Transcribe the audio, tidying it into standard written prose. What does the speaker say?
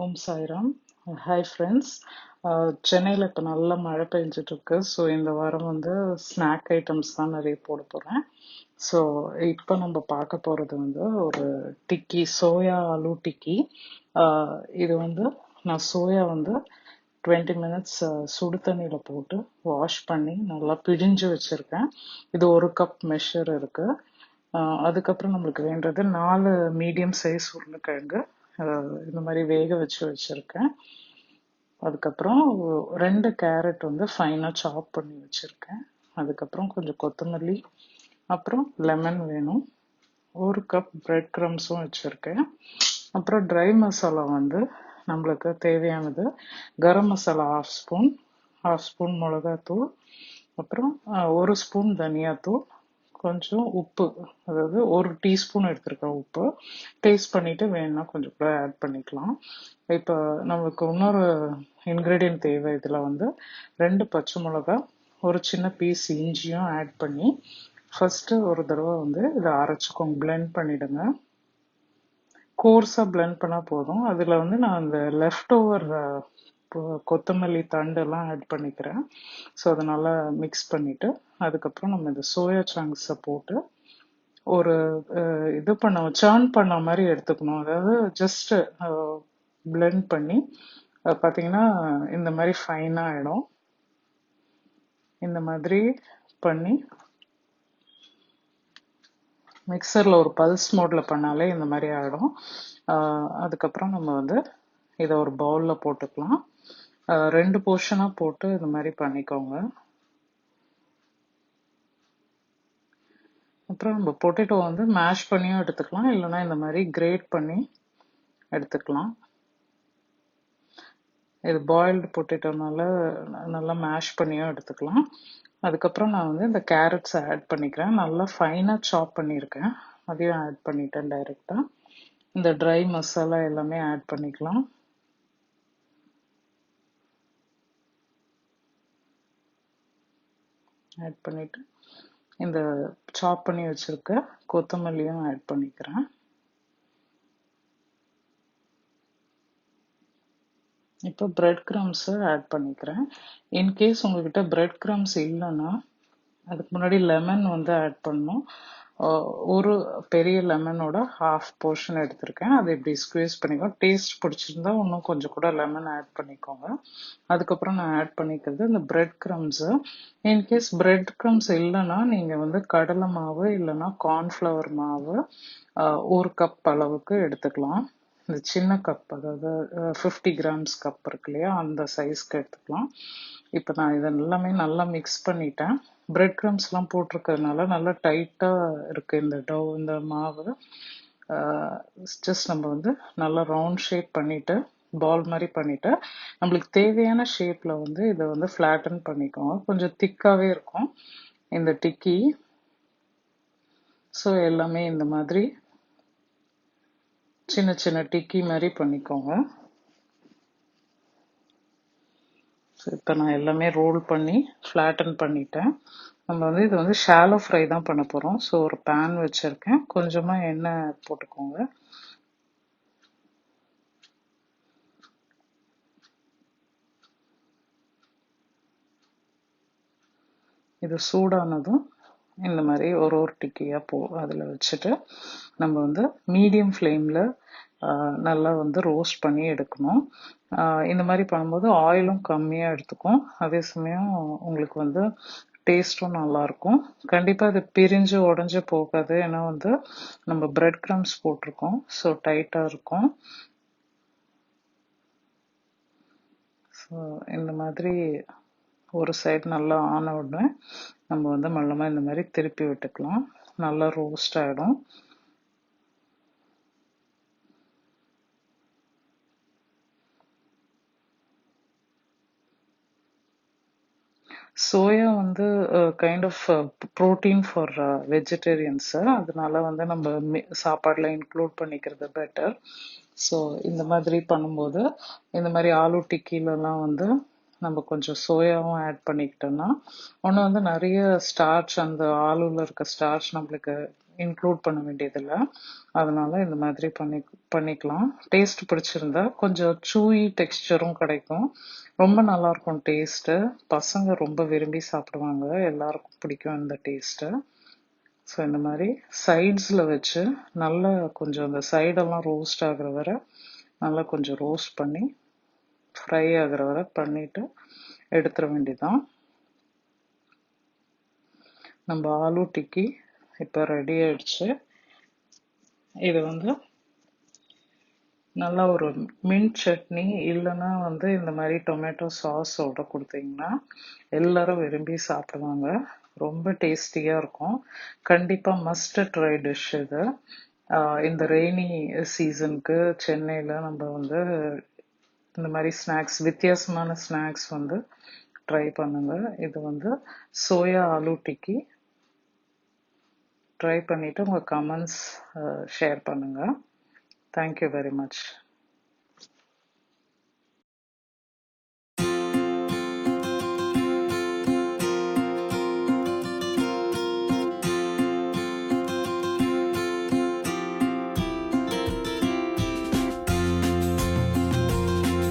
ஓம் Sairam. Hi friends. சென்னையில் இப்போ நல்ல மழை பெஞ்சிட்டு இருக்கு. ஸோ இந்த வாரம் வந்து ஸ்நாக் ஐட்டம்ஸ் தான் நிறைய போட போகிறேன். ஸோ இப்போ நம்ம பார்க்க போகிறது வந்து ஒரு டிக்கி, சோயா ஆலு டிக்கி. இது வந்து நான் சோயா வந்து 20 மினிட்ஸ் சுடு தண்ணியில் போட்டு வாஷ் பண்ணி நல்லா பிழிஞ்சு வச்சுருக்கேன். இது ஒரு கப் மெஷர் இருக்குது. அதுக்கப்புறம் நம்மளுக்கு வேண்டது 4 மீடியம் சைஸ் உருளைக்கிழங்கு இந்த மாதிரி வேக வச்சு வச்சுருக்கேன். அதுக்கப்புறம் 2 கேரட் வந்து ஃபைனாக சாப் பண்ணி வச்சுருக்கேன். அதுக்கப்புறம் கொஞ்சம் கொத்தமல்லி, அப்புறம் லெமன் வேணும். 1 கப் பிரெட் க்ரம்ஸும் வச்சுருக்கேன். அப்புறம் ட்ரை மசாலா வந்து நம்மளுக்கு தேவையானது கரம் மசாலா ஹாஃப் ஸ்பூன் மிளகாத்தூள், அப்புறம் 1 ஸ்பூன் தனியாத்தூள், கொஞ்சம் உப்பு, அதாவது 1 டீஸ்பூன் எடுத்திருக்கேன் உப்பு. டேஸ்ட் பண்ணிட்டு வேணும்னா கொஞ்சம் கூட ஆட் பண்ணிக்கலாம். இப்போ நமக்கு இன்னொரு இன்க்ரீடியன்ட் தேவை. இதில் வந்து 2 பச்சை மிளகா, ஒரு சின்ன பீஸ் இஞ்சியும் ஆட் பண்ணி ஃபர்ஸ்ட் ஒரு தடவை வந்து இதை அரைச்சிக்கோங்க, பிளெண்ட் பண்ணிடுங்க. கோர்ஸா பிளெண்ட் பண்ணா போதும். அதுல வந்து நான் அந்த லெஃப்ட் ஓவர் கொத்தமல்லி தண்டு எல்லாம் ஆட் பண்ணிக்கிறேன். ஸோ அதை நல்லா மிக்ஸ் பண்ணிட்டு அதுக்கப்புறம் நம்ம இந்த சோயா சங்க்ஸை போட்டு ஒரு இது சேர்ன் பண்ண மாதிரி எடுத்துக்கணும். அதாவது ஜஸ்ட் பிளெண்ட் பண்ணி பார்த்தீங்கன்னா இந்த மாதிரி ஃபைனாக ஆகிடும். இந்த மாதிரி பண்ணி மிக்சரில் ஒரு பல்ஸ் மோடில் பண்ணாலே இந்த மாதிரி ஆகிடும். அதுக்கப்புறம் நம்ம வந்து இதை ஒரு பவுலில் போட்டுக்கலாம். 2 போர்ஷனாக போட்டு இந்த மாதிரி பண்ணிக்கோங்க. அப்புறம் நம்ம பொட்டேட்டோ வந்து மேஷ் பண்ணியும் எடுத்துக்கலாம், இல்லைன்னா இந்த மாதிரி கிரேட் பண்ணி எடுத்துக்கலாம். இது பாயில்டு பொட்டேட்டோனால நல்லா மேஷ் பண்ணியும் எடுத்துக்கலாம். அதுக்கப்புறம் நான் வந்து இந்த கேரட்ஸை ஆட் பண்ணிக்கிறேன். நல்லா ஃபைனாக சாப் பண்ணியிருக்கேன், அதையும் ஆட் பண்ணிட்டேன் டைரெக்டாக. இந்த ட்ரை மசாலா எல்லாமே ஆட் பண்ணிக்கலாம். ஆட் பண்ணிட்டு இந்த சாப் பண்ணி வச்சிருக்க கொத்தமல்லியும் ஆட் பண்ணிக்கிறேன். இப்போ பிரெட் க்ரம்ஸை ஆட் பண்ணிக்கிறேன். இன்கேஸ் உங்ககிட்ட பிரெட் க்ரம்ஸ் இல்லைன்னா அதுக்கு முன்னாடி லெமன் வந்து ஆட் பண்ணணும். ஒரு பெரிய லெமனோட ஹாஃப் போர்ஷன் எடுத்திருக்கேன். அதை இப்படி ஸ்க்வீஸ் பண்ணிக்கோங்க. டேஸ்ட் பிடிச்சிருந்தா இன்னும் கொஞ்சம் கூட லெமன் ஆட் பண்ணிக்கோங்க. அதுக்கப்புறம் நான் ஆட் பண்ணிக்கிறது இந்த bread crumbs. In case bread crumbs இல்லைன்னா நீங்கள் வந்து கடலை மாவு இல்லைன்னா கார்ன்ஃப்ளவர் மாவு 1 கப் அளவுக்கு எடுத்துக்கலாம். இந்த சின்ன கப், அதாவது 50 கிராம்ஸ் கப் இருக்கு இல்லையா, அந்த சைஸ்க்கு எடுத்துக்கலாம். இப்போ நான் இதை எல்லாமே நல்லா மிக்ஸ் பண்ணிட்டேன். பிரெட் க்ரம்ஸ்லாம் போட்டிருக்கிறதுனால நல்லா டைட்டாக இருக்குது இந்த டவ், இந்த மாவு. ஜஸ்ட் நம்ம வந்து நல்லா ரவுண்ட் ஷேப் பண்ணிவிட்டு பால் மாதிரி பண்ணிவிட்டு நம்மளுக்கு தேவையான ஷேப்பில் வந்து இதை வந்து ஃப்ளாட்டன் பண்ணிக்கோங்க. கொஞ்சம் திக்காகவே இருக்கும் இந்த டிக்கி. ஸோ எல்லாமே இந்த மாதிரி சின்ன சின்ன டிக்கி மாதிரி பண்ணிக்கோங்க. ஸோ இப்போ நான் எல்லாமே ரோல் பண்ணி ஃப்ளாட்டன் பண்ணிட்டேன். நம்ம வந்து இது வந்து ஷாலோ ஃப்ரை தான் பண்ண போகிறோம். ஸோ ஒரு பேன் வச்சுருக்கேன், கொஞ்சமாக எண்ணெய் போட்டுக்கோங்க. இது சூடானதும் இந்த மாதிரி ஒரு டிக்கியாக அதில் வச்சுட்டு நம்ம வந்து மீடியம் ஃப்ளேமில் நல்லா வந்து ரோஸ்ட் பண்ணி எடுக்கணும். இந்த மாதிரி பண்ணும்போது ஆயிலும் கம்மியாக எடுத்துக்கும், அதே சமயம் உங்களுக்கு வந்து டேஸ்ட்டும் நல்லாயிருக்கும். கண்டிப்பாக அது பிரிஞ்சு உடஞ்சி போகாது, ஏன்னா வந்து நம்ம பிரெட் க்ரம்ஸ் போட்டிருக்கோம். ஸோ டைட்டாக இருக்கும். ஸோ இந்த மாதிரி ஒரு சைடு நல்லா ஆன உடனே நம்ம வந்து மெல்லமாக இந்த மாதிரி திருப்பி விட்டுக்கலாம். நல்லா ரோஸ்ட் ஆகிடும். சோயா வந்து கைண்ட் ஆஃப் ப்ரோட்டீன் ஃபார் வெஜிடேரியன்ஸு, அதனால வந்து நம்ம சாப்பாடில் இன்க்ளூட் பண்ணிக்கிறது பெட்டர். ஸோ இந்த மாதிரி பண்ணும்போது இந்த மாதிரி ஆலு டிக்கிலலாம் வந்து நம்ம கொஞ்சம் சோயாவும் ஆட் பண்ணிக்கிட்டோம்னா ஒன்று வந்து நிறைய ஸ்டார்ச், அந்த ஆலுவில் இருக்க ஸ்டார்ச் நம்மளுக்கு இன்க்ளூட் பண்ண வேண்டியதில்லை. அதனால இந்த மாதிரி பண்ணிக்கலாம். டேஸ்ட் பிடிச்சிருந்தா கொஞ்சம் சூயி டெக்ஸ்சரும் கிடைக்கும். ரொம்ப நல்லா இருக்கும் டேஸ்ட்டு. பசங்க ரொம்ப விரும்பி சாப்பிடுவாங்க. எல்லாருக்கும் பிடிக்கும் இந்த டேஸ்ட்டு. ஸோ இந்த மாதிரி சைட்ஸில் வச்சு நல்லா கொஞ்சம் அந்த சைடெல்லாம் ரோஸ்ட் ஆகுற வரை நல்லா கொஞ்சம் ரோஸ்ட் பண்ணி ஃப்ரை ஆகுற வரை பண்ணிட்டு எடுத்துட வேண்டியதான். நம்ம ஆலு டிக்கி இப்போ ரெடி ஆயிடுச்சு. இது வந்து நல்லா ஒரு மின்ட் சட்னி இல்லைன்னா வந்து இந்த மாதிரி டொமேட்டோ சாஸோட கொடுத்தீங்கன்னா எல்லாரும் விரும்பி சாப்பிடுவாங்க. ரொம்ப டேஸ்டியாக இருக்கும். கண்டிப்பாக மஸ்ட் ட்ரை டிஷ் இது. இந்த ரெய்னி சீசனுக்கு சென்னையில் நம்ம வந்து இந்த மாதிரி ஸ்நாக்ஸ், வித்தியாசமான ஸ்நாக்ஸ் வந்து ட்ரை பண்ணுங்க. இது வந்து சோயா ஆலு டிக்கி. ட்ரை பண்ணிவிட்டு உங்கள் கமெண்ட்ஸ் ஷேர் பண்ணுங்கள். Thank you very much.